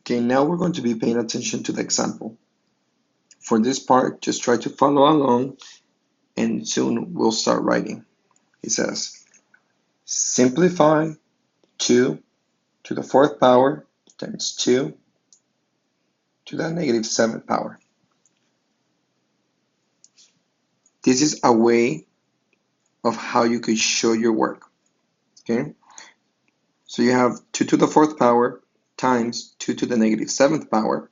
Okay, now we're going to be paying attention to the example. For this part, just try to follow along and soon we'll start writing. It says, simplify 2 to the 4th power times 2 to the negative 7th power. This is a way of how you could show your work. Okay, so you have 2 to the 4th power times 2 to the negative 7th power,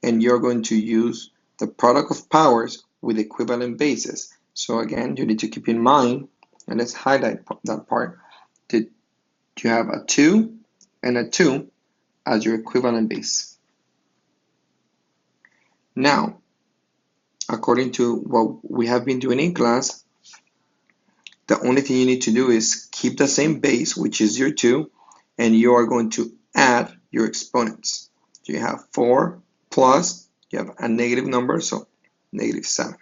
and you're going to use the product of powers with equivalent bases. So again, you need to keep in mind, and let's highlight that part, that you have a 2 and a 2 as your equivalent base. Now, according to what we have been doing in class, the only thing you need to do is keep the same base, which is your 2, and you are going to add your exponents. So you have 4 plus, you have a negative number, so negative 7.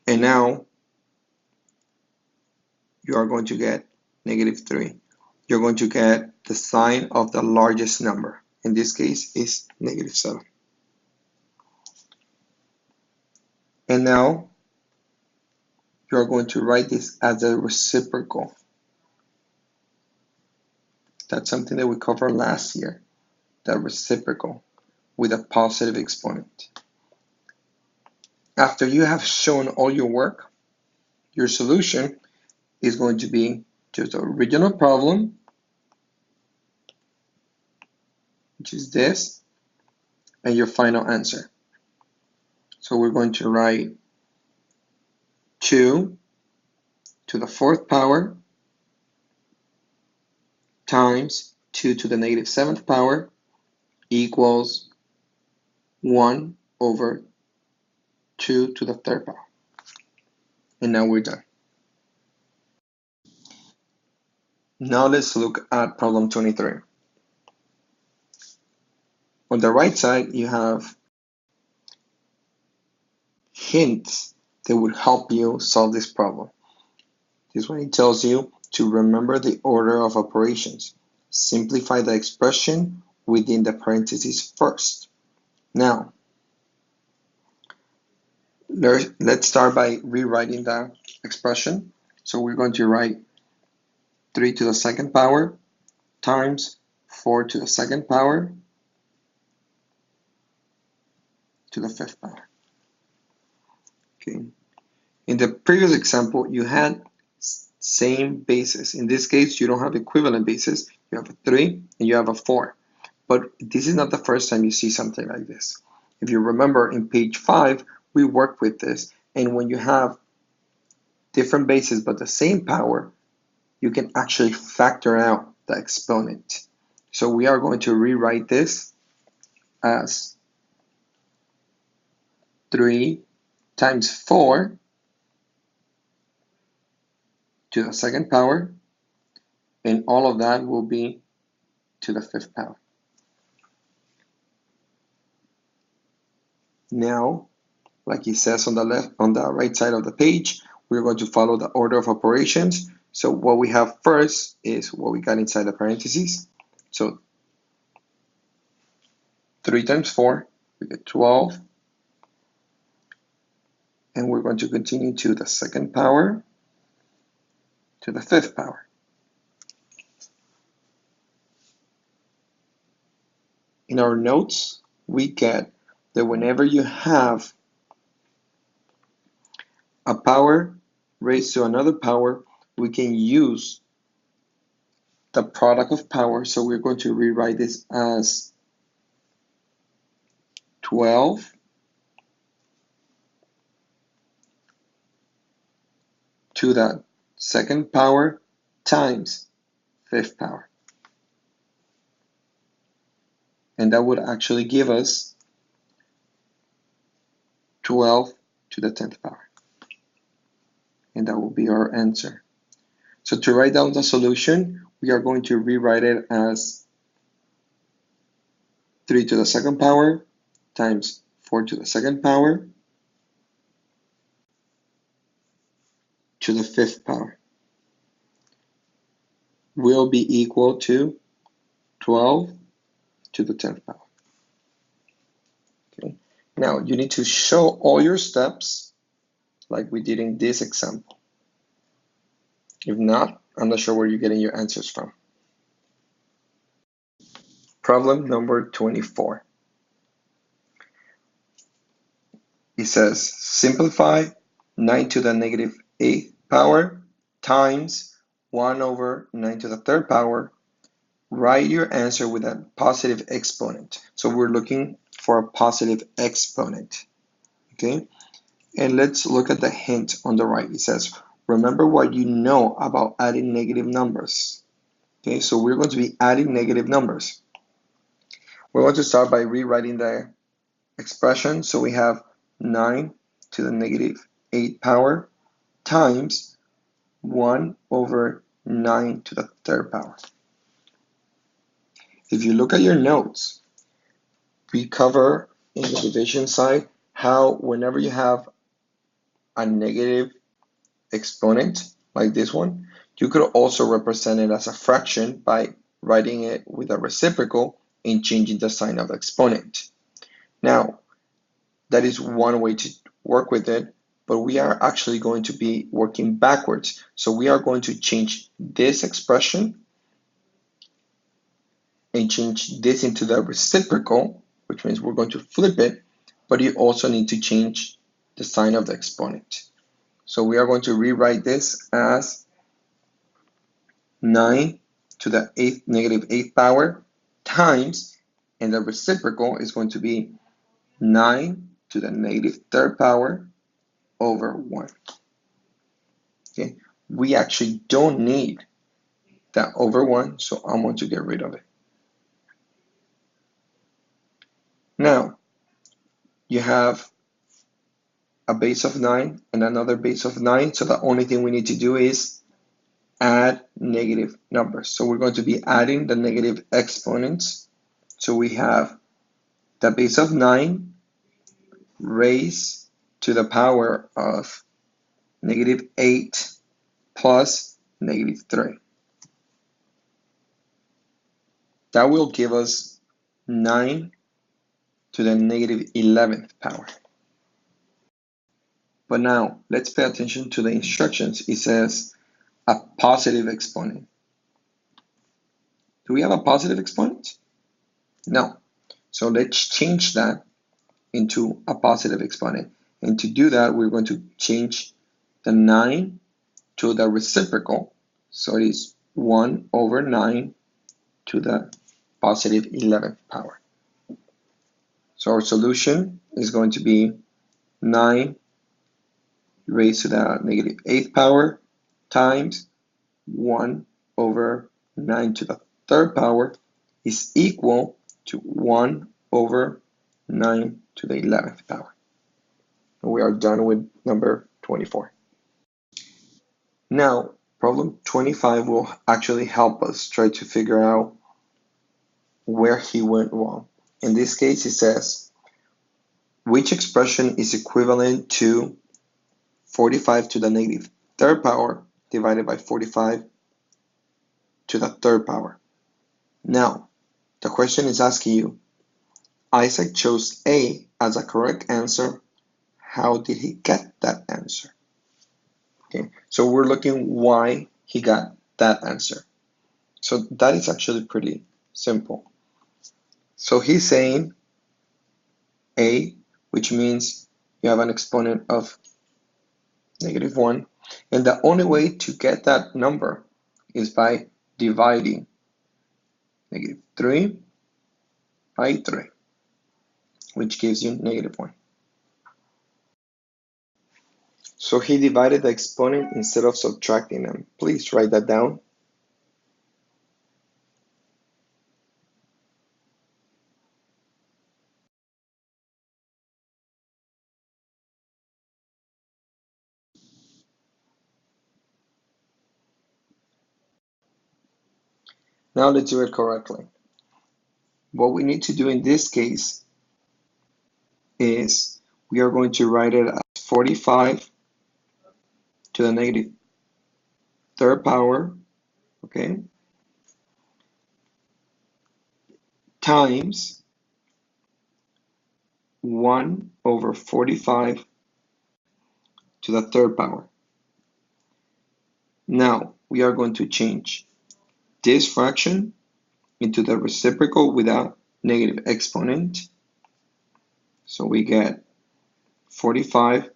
And now you are going to get negative 3. You're going to get the sign of the largest number. In this case, is negative 7. And now you are going to write this as a reciprocal. That's something that we covered last year, the reciprocal with a positive exponent. After you have shown all your work, your solution is going to be just the original problem, which is this, and your final answer. So we're going to write 2 to the 4th power times 2 to the negative 7th power equals 1 over 2 to the 3rd power. And now we're done. Now let's look at problem 23. On the right side, you have hints that would help you solve this problem. This one, it tells you to remember the order of operations. Simplify the expression within the parentheses first. Now, let's start by rewriting the expression. So we're going to write 3 to the 2nd power times 4 to the 2nd power to the 5th power. Okay. In the previous example, you had same bases. In this case, you don't have equivalent bases. You have a 3 and you have a 4. But this is not the first time you see something like this. If you remember, in page 5, we worked with this. And when you have different bases but the same power, you can actually factor out the exponent. So we are going to rewrite this as 3 times 4 to the 2nd power, and all of that will be to the 5th power. Now, like it says on the right side of the page, we're going to follow the order of operations. So what we have first is what we got inside the parentheses. So 3 times 4, we get 12. And we're going to continue to the 2nd power to the 5th power. In our notes, we get that whenever you have a power raised to another power, we can use the product of power. So we're going to rewrite this as 12 to the 2nd power times 5th power. And that would actually give us 12 to the 10th power. And that will be our answer. So to write down the solution, we are going to rewrite it as 3 to the 2nd power times 4 to the 2nd power to the 5th power will be equal to 12 to the 10th power. Okay. Now you need to show all your steps like we did in this example. If not, I'm not sure where you're getting your answers from. Problem number 24. It says simplify 9 to the negative 8th power times 1 over 9 to the 3rd power. Write your answer with a positive exponent. So we're looking for a positive exponent. Okay? And let's look at the hint on the right. It says, remember what you know about adding negative numbers. Okay, so we're going to be adding negative numbers. We're going to start by rewriting the expression. So we have 9 to the negative 8 power times 1 over 9 to the 3rd power. If you look at your notes, we cover in the division side how whenever you have a negative exponent like this one, you could also represent it as a fraction by writing it with a reciprocal and changing the sign of the exponent. Now, that is one way to work with it, but we are actually going to be working backwards. So we are going to change this expression and change this into the reciprocal, which means we're going to flip it, but you also need to change the sign of the exponent. So we are going to rewrite this as 9 to the negative 8th power times, and the reciprocal is going to be 9 to the negative 3rd power over 1. Okay, we actually don't need that over 1, so I'm going to get rid of it. Now, you have a base of 9 and another base of 9, so the only thing we need to do is add negative numbers. So we're going to be adding the negative exponents. So we have the base of 9 raised to the power of negative 8 plus negative 3. That will give us 9 to the negative 11th power. But now, let's pay attention to the instructions. It says a positive exponent. Do we have a positive exponent? No. So let's change that into a positive exponent. And to do that, we're going to change the 9 to the reciprocal. So it is 1 over 9 to the positive 11th power. So our solution is going to be 9 raised to the negative 8th power times 1 over 9 to the 3rd power is equal to 1 over 9 to the 11th power. And we are done with number 24. Now, problem 25 will actually help us try to figure out where he went wrong. In this case, it says, which expression is equivalent to 45 to the negative 3rd power divided by 45 to the 3rd power. Now, the question is asking you, Isaac chose A as a correct answer. How did he get that answer? Okay, so we're looking why he got that answer. So that is actually pretty simple. So he's saying A, which means you have an exponent of negative 1, and the only way to get that number is by dividing negative 3 by 3, which gives you negative 1. So he divided the exponent instead of subtracting them. Please write that down. Now let's do it correctly. What we need to do in this case is we are going to write it as 45 to the negative 3rd power, okay? times 1 over 45 to the third power. Now we are going to change this fraction into the reciprocal with a negative exponent. So we get 45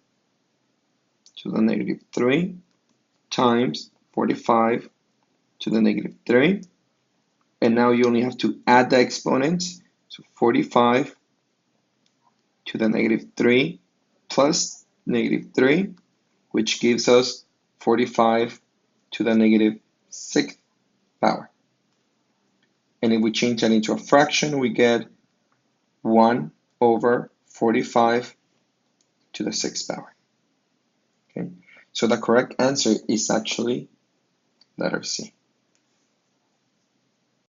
to the negative 3 times 45 to the negative 3. And now you only have to add the exponents. So 45 to the negative 3 plus negative 3, which gives us 45 to the negative 6th power. And if we change that into a fraction, we get 1 over 45 to the 6th power. Okay, so the correct answer is actually letter C.